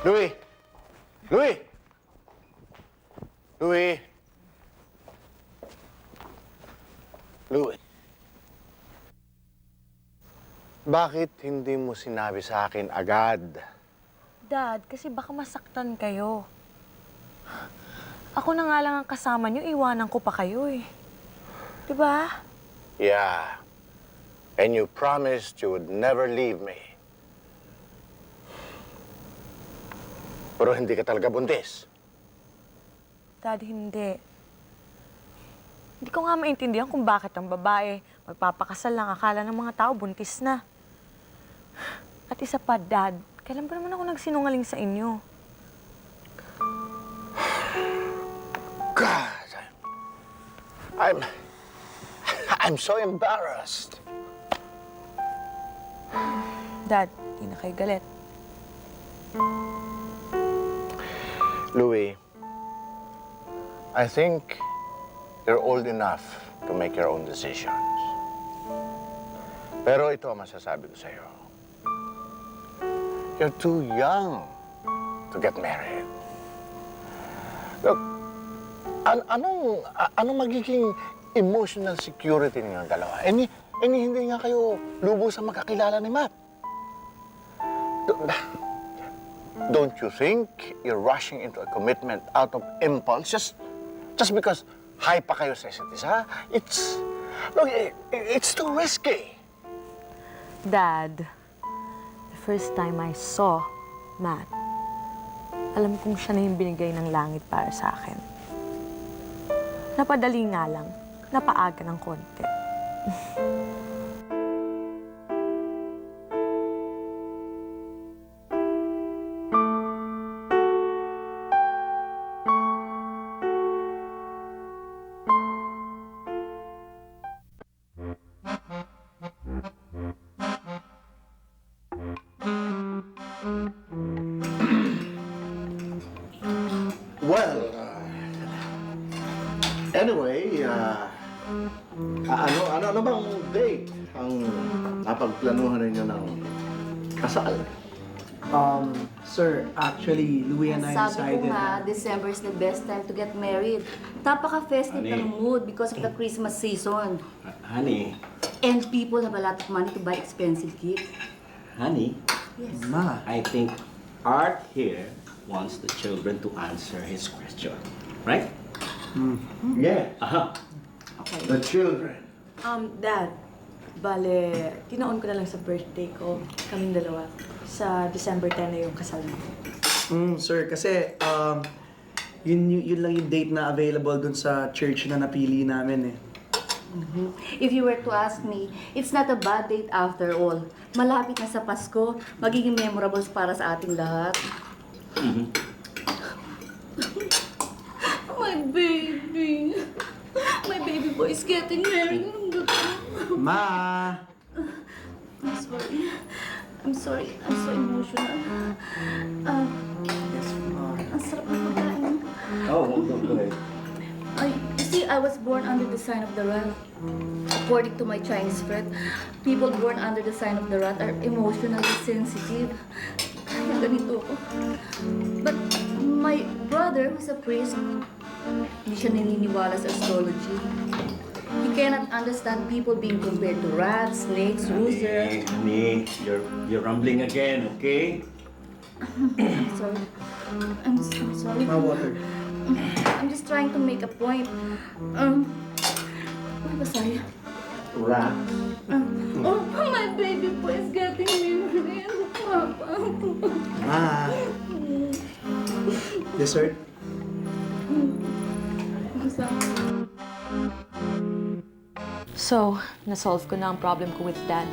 Louie! Louie! Louie! Louie. Bakit hindi mo sinabi sa akin agad? Dad, kasi baka masaktan kayo. Ako na nga lang ang kasama niyo, iwanan ko pa kayo eh. Diba? Yeah. And you promised you would never leave me. Pero hindi ka talaga buntis. Dad, hindi. Hindi ko nga maintindihan kung bakit ang babae magpapakasal lang akala ng mga tao buntis na. At isa pa, Dad, kailan ba naman ako nagsinungaling sa inyo? God, I'm so embarrassed. Dad, hindi na kayo galit. Louie, I think you're old enough to make your own decisions. Pero ito ang masasabi ko sa'yo. You're too young to get married. Look, anong magiging emotional security ninyong dalawa? Hindi nga kayo lubusang magkakilala ni Matt. Don't you think you're rushing into a commitment out of impulse just because high pa kayo sa isa't isa? It's too risky. Dad, the first time I saw Matt, alam kong siya na yung binigay ng langit para sa akin. Napadali nga lang, napaaga ng konti. Well, anyway, ano bang date ang napagplanuhan ninyo ng kasal? Sir, actually, Louie and I Sabi ko decided nga, na... December is the best time to get married. Napaka-festive ng mood because of the Christmas season. Honey, And people have a lot of money to buy expensive gifts. honey, Yes. Ma, I think Art here wants the children to answer his question. Right? Yeah, Okay. the children. Dad, bale, tinoon ko na lang sa birthday ko, kaming dalawa. Sa December 10 na yung kasal natin. Sir, kasi yun lang yung date na available dun sa church na napili namin eh. If you were to ask me, it's not a bad date after all. Malapit na sa Pasko, magiging memorable para sa ating lahat. My baby. My baby boy is getting married. Ma! I'm sorry. I'm sorry. I'm so emotional. Yes, Ma. Ang sarap ng pagkain. Oh, go ahead. You see, I was born under the sign of the rat. According to my Chinese friend, people born under the sign of the rat are emotionally sensitive. Kaya ganito ako. But my brother, who's a priest, hindi siya naniniwala sa astrology. He cannot understand people being compared to rats, snakes, roosters. Honey, you're rumbling again, okay? I'm sorry. I'm sorry. Ma, water. I'm just trying to make a point. Ano ba sa'yo? Rat. Oh, my baby boy is getting married. Papa. Ma! Dessert? So, nasolve ko na ang problem ko with Dad.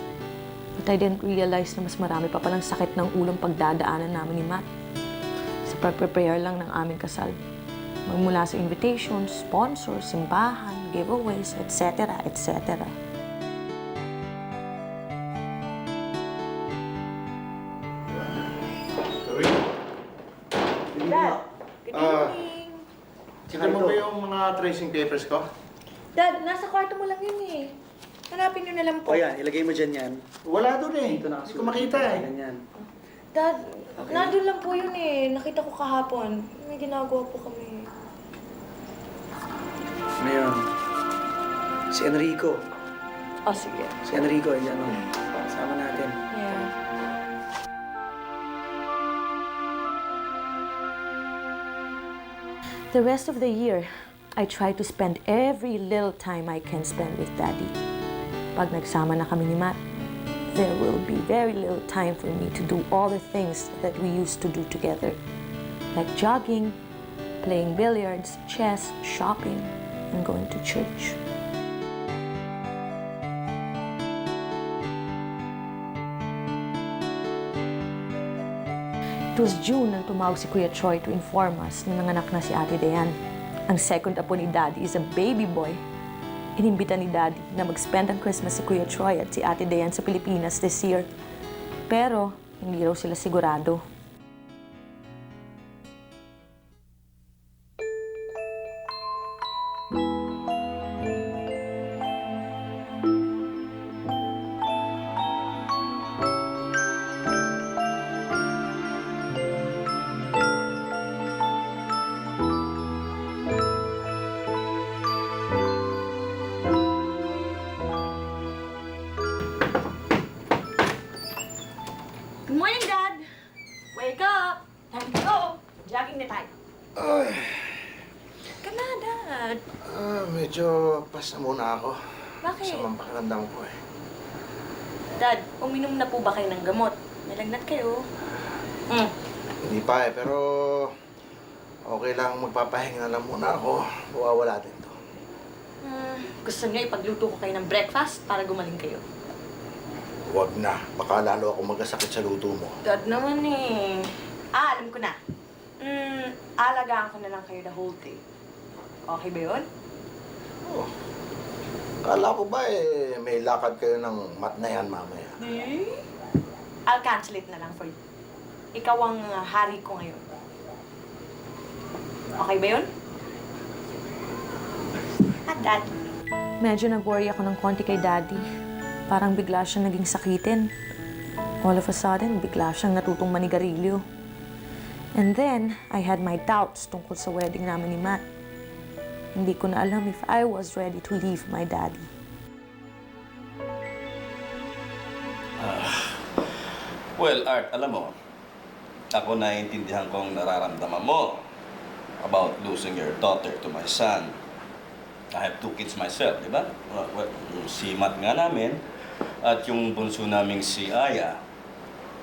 But I didn't realize na mas marami pa palang sakit ng ulong pagdadaanan namin ni Matt. Sa pag-prepare lang ng aming kasal. Magmula sa invitations, sponsors, simbahan, giveaways, etc., etc. Dad, good Ah. evening. Tignan mo ba yung mga tracing papers ko? Dad, nasa kwarto mo lang yun eh. Hanapin niyo na lang po. O yan, ilagay mo dyan yan. Wala doon eh. Dito Hindi ko makita eh. Ganyan. Dad, nandun lang po yun eh. Nakita ko kahapon. May ginagawa po kami. Ano yun? Si Enrico. Oh, sige. Si Enrico, yan o. Kasama natin. Yeah. The rest of the year, I try to spend every little time I can spend with Daddy. Pag nagsama na kami ni Matt, there will be very little time for me to do all the things that we used to do together. Like jogging, playing billiards, chess, shopping, and going to church. It was June nang tumawag si Kuya Troy to inform us na nanganak na si Ate Dayan. Ang second apo ni Daddy is a baby boy. Inimbita ni Daddy na mag-spend ang Christmas si Kuya Troy at si Ate Dayan sa Pilipinas this year. Pero hindi raw sila sigurado. Good morning, Dad! Wake up! Time to go! Jogging na tayo. Ay, Ka na, Dad. medyo pas na muna ako. Bakit? Sa pakiramdam ko eh. Dad, uminom na po ba kayo ng gamot? May lagnat kayo. Hindi pa pero okay lang, magpapahinga lang muna ako. Mawawala din to. Gusto niyo ipagluto ko kayo ng breakfast para gumaling kayo? Huwag na. Baka lalo ako magkasakit sa luto mo. Dad naman eh. Alam ko na. Alagaan ko na lang kayo the whole day. Okay ba yun? Oh. Kala ko ba may lakad kayo ng mat na yan mamaya? I'll cancel it na lang for you. Ikaw ang hari ko ngayon. Okay ba yun? At Dad. Medyo nag-worry ako ng konti kay Daddy. Parang bigla siyang naging sakitin. All of a sudden, bigla siyang natutong manigarilyo. And then, I had my doubts tungkol sa wedding namin ni Matt. Hindi ko na alam if I was ready to leave my daddy. Well, Art, alam mo, ako naiintindihan ko ang nararamdaman mo about losing your daughter to my son. I have 2 kids myself, di ba? Well, yung si Matt nga namin at yung bunso naming si Aya,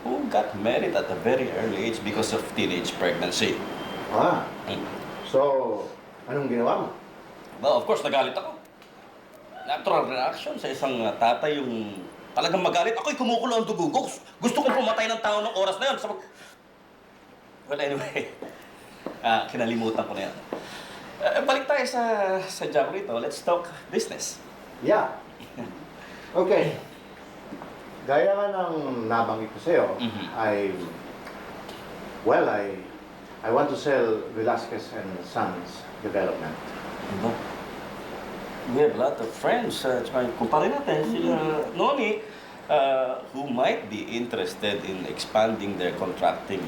who got married at a very early age because of teenage pregnancy. So, anong ginawa mo? Well, of course, nagalit ako. Natural reaction sa isang tatay yung talagang magalit. Ako'y kumukulo ang dugo ko. Gusto kong pumatay ng tao ng oras na yun. Well, anyway, kinalimutan ko na yan. Balik tayo sa job rito. Let's talk business. Yeah. Okay. Gaya nga ng nabanggit ko sa'yo, I want to sell Velasquez and Sons Development. Diba? We have a lot of friends. Kumpare natin sila Noni, who might be interested in expanding their contracting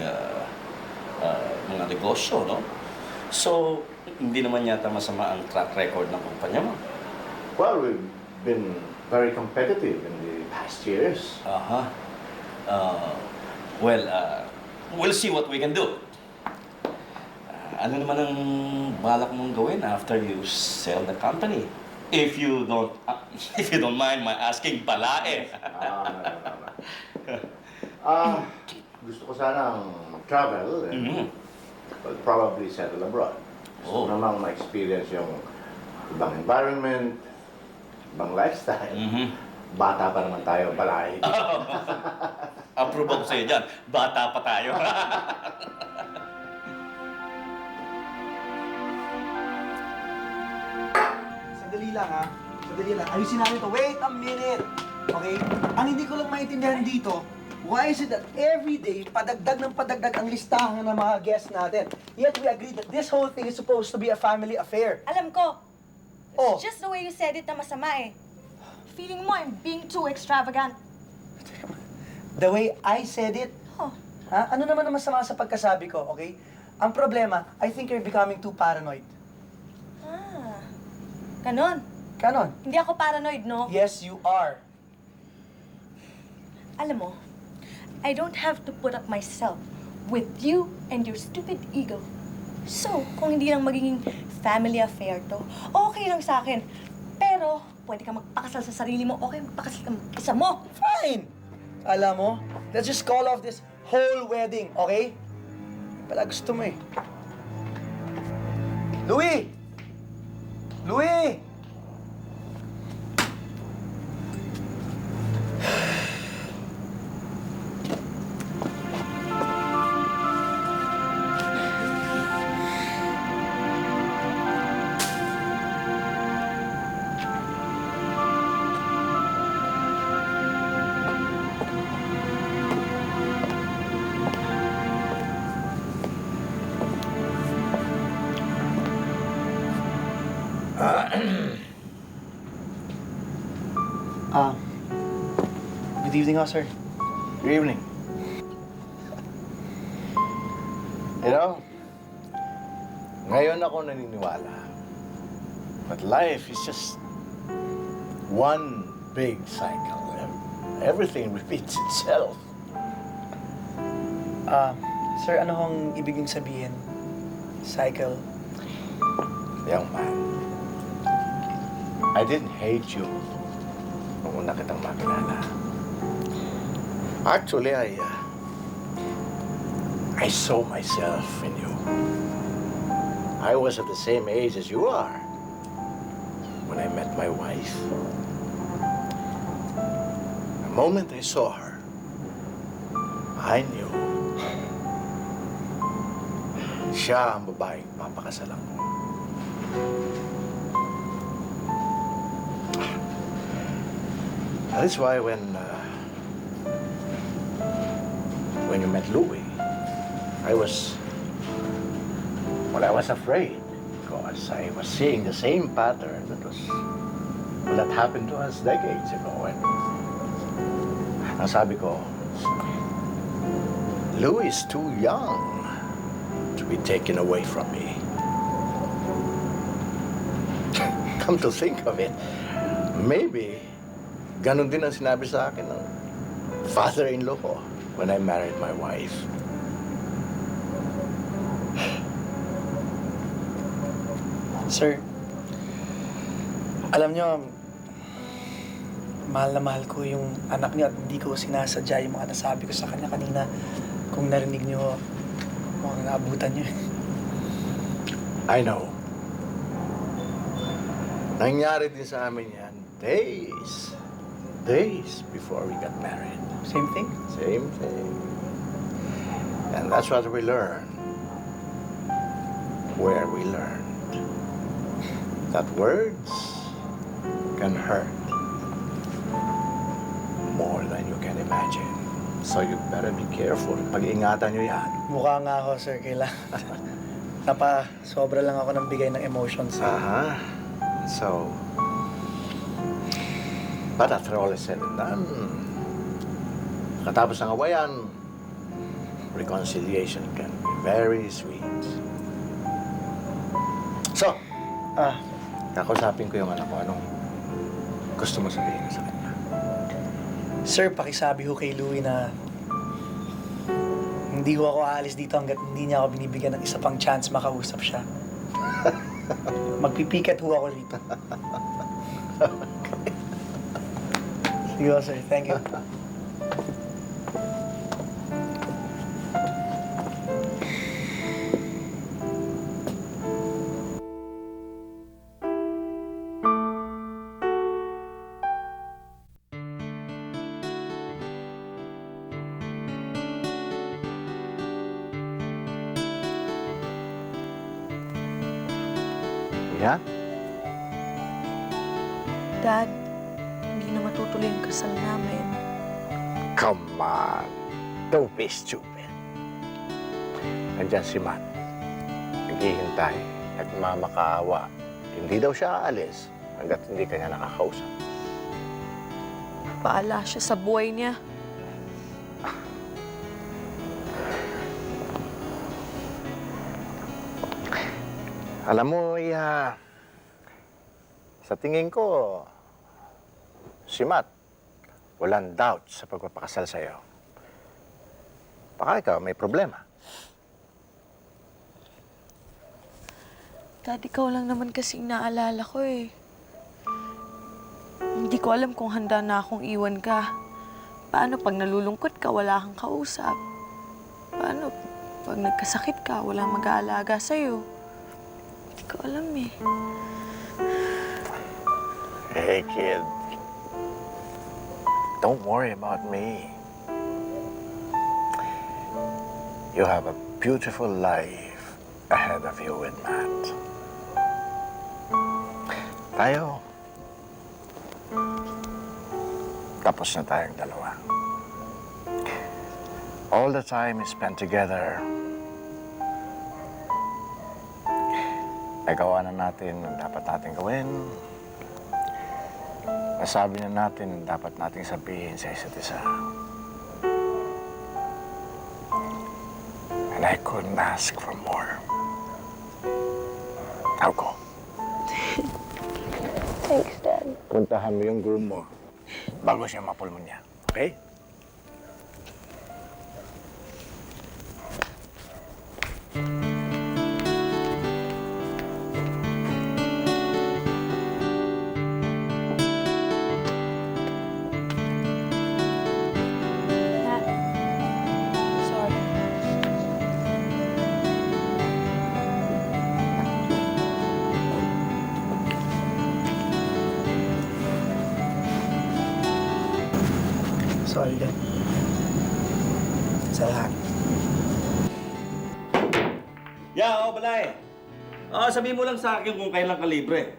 mga negosyo, no? So, hindi naman yata masama ang track record ng kumpanya mo. Well, we've been very competitive in the past years. Well, we'll see what we can do. Ano naman ang balak mong gawin after you sell the company? If you don't mind my asking pala eh. Gusto ko sanang mag-travel and well, probably settle abroad. Gusto ko namang ma-experience yung ibang environment, ibang lifestyle. Bata pa naman tayo, balay. Approve ako sa'yo dyan. Bata pa tayo. Sandali lang ha. Sandali lang. Ayusin natin to. Wait a minute. Okay? Ang hindi ko lang maintindihan dito, why is it that every day, padagdag ng padagdag ang listahan ng mga guests natin? Yet we agreed that this whole thing is supposed to be a family affair. Alam ko. Oh. It's just the way you said it na masama eh. Feeling mo I'm being too extravagant. The way I said it? Oh. Ha? Ano naman ang masama sa pagkasabi ko, okay? Ang problema, I think you're becoming too paranoid. Ganon. Ganon? Hindi ako paranoid, no? Yes, you are. Alam mo, I don't have to put up myself with you and your stupid ego. So, kung hindi lang magiging family affair to, okay lang sa akin. Pero, pwede ka magpakasal sa sarili mo, okay magpakasal ka mag-isa mo. Fine! Alam mo, let's just call off this whole wedding, okay? Pala gusto mo eh. Louie! Louie! Good evening, sir. Good evening. You know, ngayon ako naniniwala. But life is just one big cycle. Everything repeats itself. Sir, ano hong ibig niyong sabihin? Cycle? Young man, I didn't hate you nung una kitang makilala. Actually, I saw myself in you. I was at the same age as you are when I met my wife. The moment I saw her, I knew siya ang babaeng papakasalan ko. That's why when you met Louie, I was afraid because I was seeing the same pattern that happened to us decades ago. And ang sabi ko, Louie is too young to be taken away from me. Come to think of it, maybe ganun din ang sinabi sa akin ng father-in-law ko when I married my wife. Sir, alam nyo, mahal na mahal ko yung anak niyo at hindi ko sinasadya yung mga nasabi ko sa kanya kanina. Kung narinig niyo, mukhang naabutan niyo. I know. Nangyari din sa amin yan days before we got married. Same thing? Same thing. And that's what we learned. Where we learned that words can hurt more than you can imagine. So you better be careful. Pag-ingatan nyo yan. Mukha nga ako, sir. Kailangan. Sobra lang ako ng bigay ng emotions. So, but after all is said and done, katapos ng awayan, reconciliation can be very sweet. So, kakausapin ko yung anak ko. Anong gusto mo sabihin sa kanya? Sir, pakisabi ho kay Louie na hindi ho ako aalis dito hanggat hindi niya ako binibigyan ng isa pang chance makausap siya. Magpipikat ho ako dito. Sige ho, sir. Thank you. Yeah? Dad, hindi na matutuloy yung kasal namin. Come on. Don't be stupid. Nandiyan si Matt. Naghihintay. Nagmamakaawa. Hindi daw siya aalis hanggat hindi kanya nakakausap. Paala siya sa buhay niya. Alam mo, sa tingin ko, si Matt, walang doubt sa pagpapakasal sa'yo. Baka ikaw may problema. Dad, ikaw lang naman kasi inaalala ko eh. Hindi ko alam kung handa na akong iwan ka. Paano pag nalulungkot ka, wala kang kausap? Paano pag nagkasakit ka, walang mag-aalaga sa'yo? Hindi ko alam eh. Hey, kid. Don't worry about me. You have a beautiful life ahead of you with Matt. Tayo. Tapos na tayong dalawa. All the time we spent together, nagawa na natin ang dapat natin gawin. Nasabi na natin ang dapat nating sabihin sa isa't isa. And I couldn't ask for more. Now go. Thanks, Dad. Puntahan mo yung groom mo bago siya mapulmonya. Okay? sorry din. Sa lahat. Balay. Sabihin mo lang sa akin kung kailan ka libre.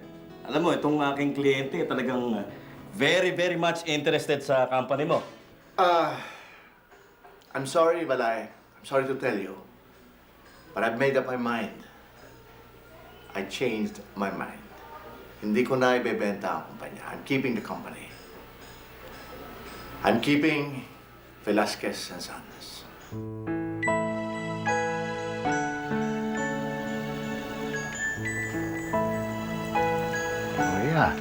Alam mo, itong aking kliyente talagang very, very much interested sa company mo. I'm sorry, Balay. I'm sorry to tell you. But I've made up my mind. I changed my mind. Hindi ko na ibebenta ang kumpanya. I'm keeping the company. I'm keeping Velasquez and Sons. Oh, yeah.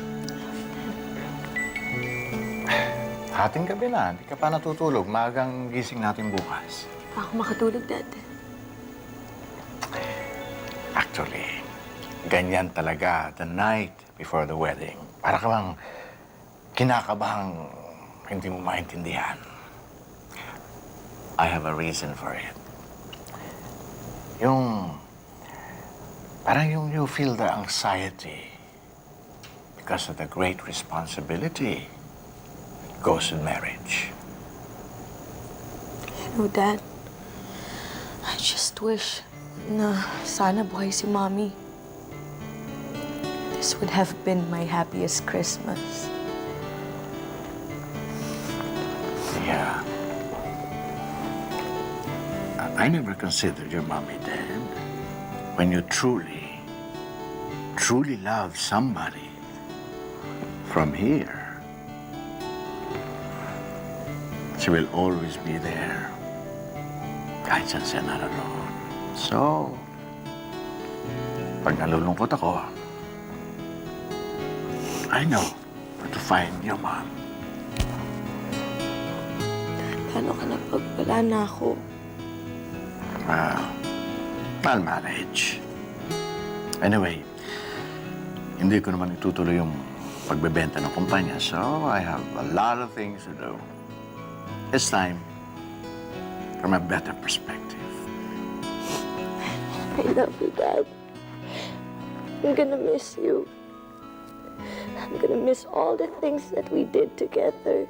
Hating gabi na. Hindi ka pa natutulog. Maagang gising natin bukas. Ako makatulog, Dad. Actually, ganyan talaga the night before the wedding. Para ka bang kinakabahang hindi mo maintindihan. I have a reason for it. Parang you feel the anxiety because of the great responsibility that goes with marriage. You know, Dad, I just wish na sana buhay si Mommy. This would have been my happiest Christmas. Yeah. I never considered your mommy dead. When you truly, truly love somebody from here, she will always be there. Kahit saan siya naroon. So, pag nalulungkot ako, I know where to find your mom. Paano ka na pag wala na ako? I'll manage. Anyway, hindi ko naman itutuloy yung pagbebenta ng kumpanya, so I have a lot of things to do. It's time from a better perspective. I love you, Dad. I'm gonna miss you. I'm gonna miss all the things that we did together.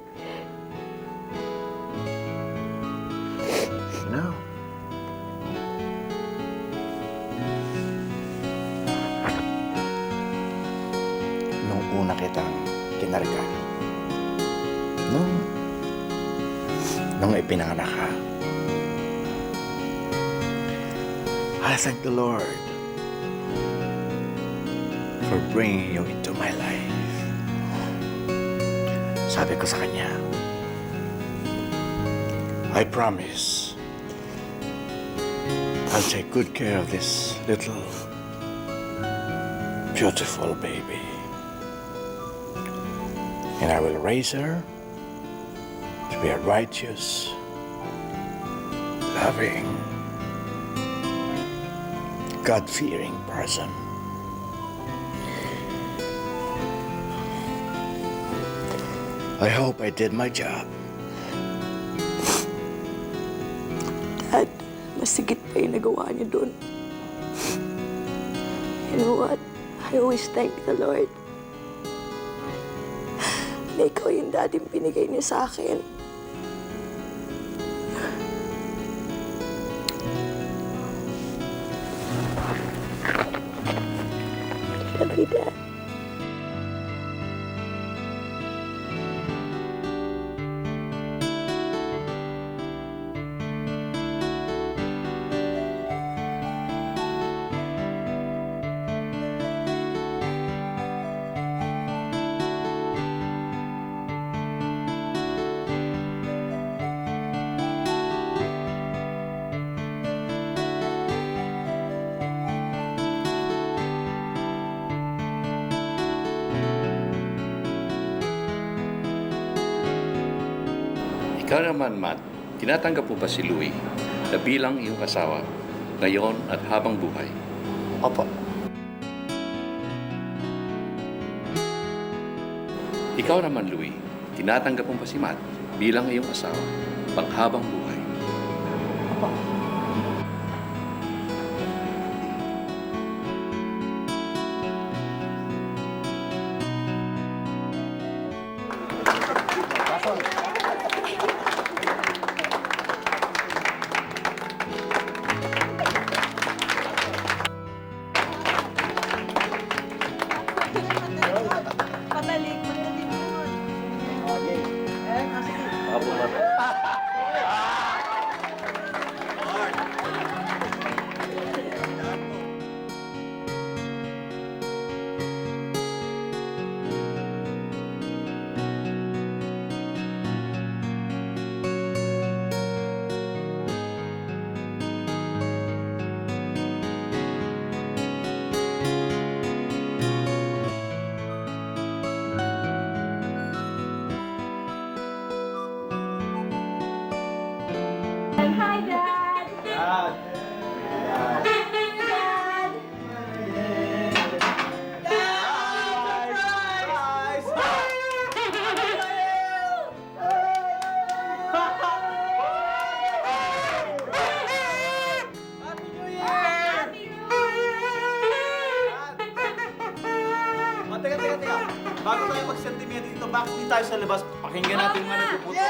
No. Nung una kitang kinarga, nung ipinanganak ka, I thank the Lord for bringing you into my life. Sabi ko sa kanya, I promise I'll take good care of this little beautiful baby. And I will raise her to be a righteous, loving, God-fearing person. I hope I did my job. Dad, masigit pa yung nagawa niyo doon. You know what? I always thank the Lord. Na ikaw yung dating binigay niya sa akin. Love you, Dad. Ikaw naman, Matt, tinatanggap mo ba si Louie na bilang iyong asawa ngayon at habang buhay? Opo. Ikaw naman, Louie, tinatanggap mo ba si Matt bilang iyong asawa panghabang buhay? Opo. Hi, Dad! Dad! Teka. Bago tayo mag-sentimento dito, bakit di tayo sa labas? Pakinggan natin mga nagpuputo.